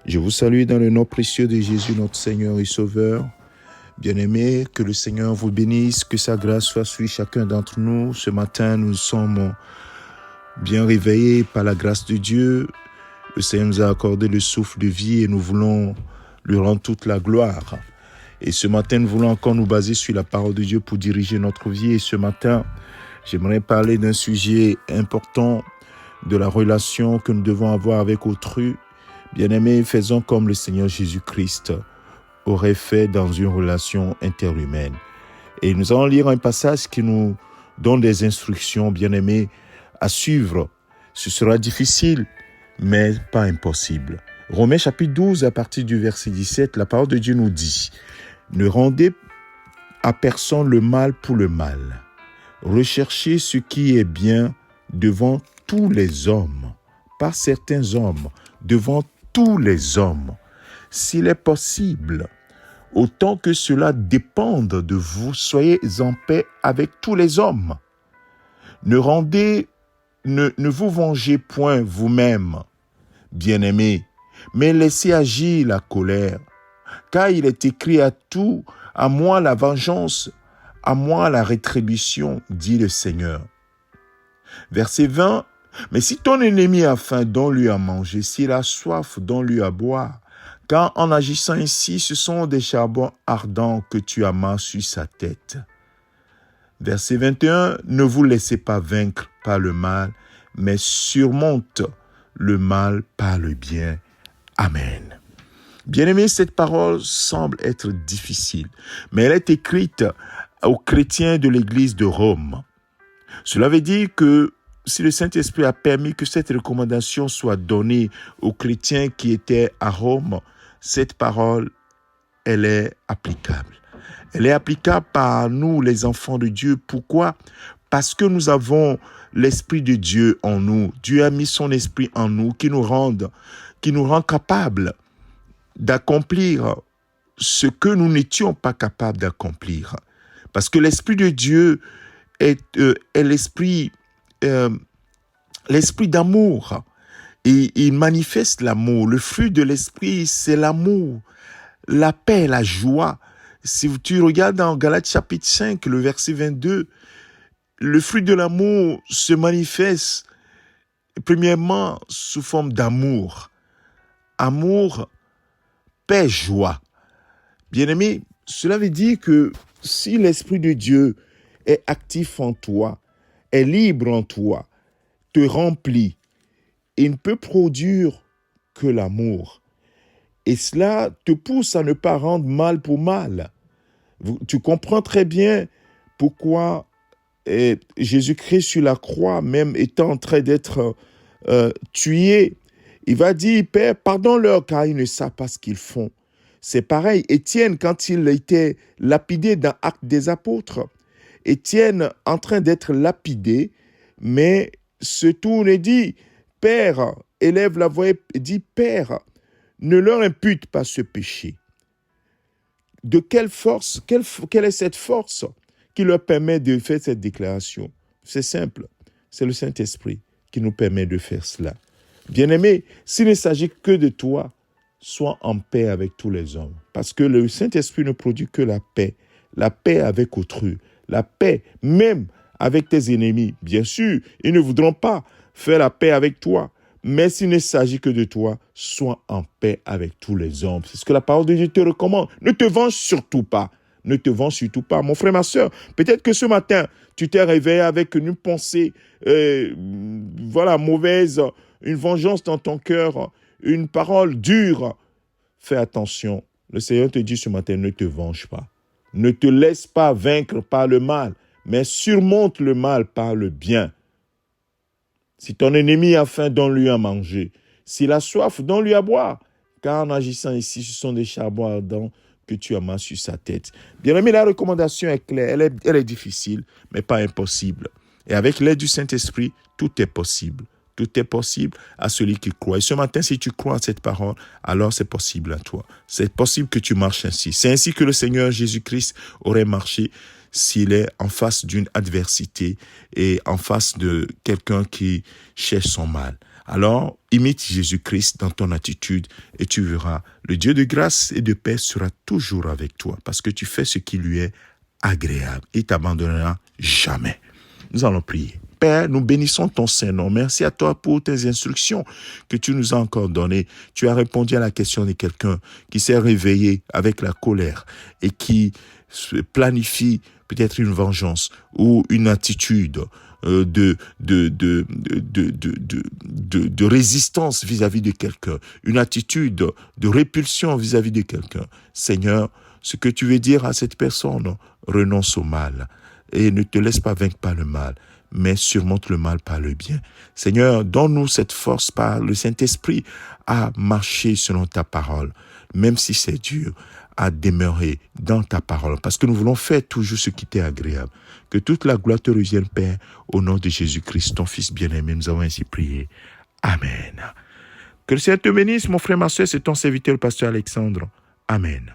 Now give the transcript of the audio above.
Je vous salue dans le nom précieux de Jésus, notre Seigneur et Sauveur. Bien-aimés, que le Seigneur vous bénisse, que sa grâce soit sur chacun d'entre nous. Ce matin, nous sommes bien réveillés par la grâce de Dieu. Le Seigneur nous a accordé le souffle de vie et nous voulons lui rendre toute la gloire. Et ce matin, nous voulons encore nous baser sur la parole de Dieu pour diriger notre vie. Et ce matin, j'aimerais parler d'un sujet important, de la relation que nous devons avoir avec autrui. Bien-aimés, faisons comme le Seigneur Jésus-Christ aurait fait dans une relation interhumaine. Et nous allons lire un passage qui nous donne des instructions, bien-aimés, à suivre. Ce sera difficile, mais pas impossible. Romains chapitre 12, à partir du verset 17, la parole de Dieu nous dit « Ne rendez à personne le mal pour le mal. Recherchez ce qui est bien devant tous les hommes, pas certains hommes, devant tous les hommes. S'il est possible, autant que cela dépende de vous, soyez en paix avec tous les hommes. Ne vous vengez point vous-même, bien-aimés, mais laissez agir la colère. Car il est écrit à moi la vengeance, à moi la rétribution, dit le Seigneur. Verset 20. Mais si ton ennemi a faim, donne-lui à manger. S'il a soif, donne-lui à boire. Car en agissant ainsi, ce sont des charbons ardents que tu amasses sur sa tête. Verset 21. Ne vous laissez pas vaincre par le mal, mais surmonte le mal par le bien. Amen. Bien-aimés, cette parole semble être difficile, mais elle est écrite aux chrétiens de l'église de Rome. Cela veut dire que si le Saint-Esprit a permis que cette recommandation soit donnée aux chrétiens qui étaient à Rome, cette parole, elle est applicable. Elle est applicable par nous, les enfants de Dieu. Pourquoi? Parce que nous avons l'Esprit de Dieu en nous. Dieu a mis son Esprit en nous qui nous rend capables d'accomplir ce que nous n'étions pas capables d'accomplir. Parce que l'Esprit de Dieu est l'esprit d'amour. Et il manifeste l'amour. Le fruit de l'Esprit, c'est l'amour, la paix, la joie. Si tu regardes dans Galates chapitre 5, le verset 22, le fruit de l'amour se manifeste premièrement sous forme d'amour. Amour, paix, joie. Bien-aimé, cela veut dire que si l'Esprit de Dieu est actif en toi, est libre en toi, te remplit, il ne peut produire que l'amour. Et cela te pousse à ne pas rendre mal pour mal. Tu comprends très bien pourquoi Jésus-Christ sur la croix, même étant en train d'être tué, il va dire, Père, pardonne-leur car ils ne savent pas ce qu'ils font. C'est pareil, Étienne, quand il était lapidé dans Actes des Apôtres, Étienne en train d'être lapidé, mais se tourne et dit, Père, élève la voix et dit, Père, ne leur impute pas ce péché. De quelle force, quelle est cette force qui leur permet de faire cette déclaration? C'est simple, c'est le Saint-Esprit qui nous permet de faire cela. Bien-aimé, s'il ne s'agit que de toi, sois en paix avec tous les hommes. Parce que le Saint-Esprit ne produit que la paix avec autrui, la paix même avec tes ennemis. Bien sûr, ils ne voudront pas faire la paix avec toi, mais s'il ne s'agit que de toi, sois en paix avec tous les hommes. C'est ce que la parole de Dieu te recommande. Ne te venge surtout pas. Ne te venge surtout pas. Mon frère, ma soeur, peut-être que ce matin, tu t'es réveillé avec une pensée mauvaise, une vengeance dans ton cœur, une parole dure. Fais attention. Le Seigneur te dit ce matin, ne te venge pas. Ne te laisse pas vaincre par le mal, mais surmonte le mal par le bien. Si ton ennemi a faim, donne-lui à manger. S'il a soif, donne-lui à boire. Car en agissant ici, ce sont des charbons ardents que tu amasses sur sa tête. Bien aimé, la recommandation est claire. Elle est difficile, mais pas impossible. Et avec l'aide du Saint-Esprit, tout est possible. Tout est possible à celui qui croit. Et ce matin, si tu crois à cette parole, alors c'est possible à toi. C'est possible que tu marches ainsi. C'est ainsi que le Seigneur Jésus-Christ aurait marché s'il est en face d'une adversité et en face de quelqu'un qui cherche son mal. Alors, imite Jésus-Christ dans ton attitude et tu verras, le Dieu de grâce et de paix sera toujours avec toi parce que tu fais ce qui lui est agréable. Il ne t'abandonnera jamais. Nous allons prier. Père, nous bénissons ton Saint-Nom. Merci à toi pour tes instructions que tu nous as encore données. Tu as répondu à la question de quelqu'un qui s'est réveillé avec la colère et qui planifie peut-être une vengeance ou une attitude de résistance vis-à-vis de quelqu'un, une attitude de répulsion vis-à-vis de quelqu'un. Seigneur, ce que tu veux dire à cette personne, renonce au mal et ne te laisse pas vaincre par le mal, mais surmonte le mal par le bien. Seigneur, donne-nous cette force par le Saint-Esprit à marcher selon ta parole, même si c'est dur, à demeurer dans ta parole, parce que nous voulons faire toujours ce qui t'est agréable. Que toute la gloire te revienne, Père, au nom de Jésus-Christ, ton Fils bien-aimé. Nous avons ainsi prié. Amen. Que le Seigneur te bénisse, mon frère, ma soeur, c'est ton serviteur, le pasteur Alexandre. Amen.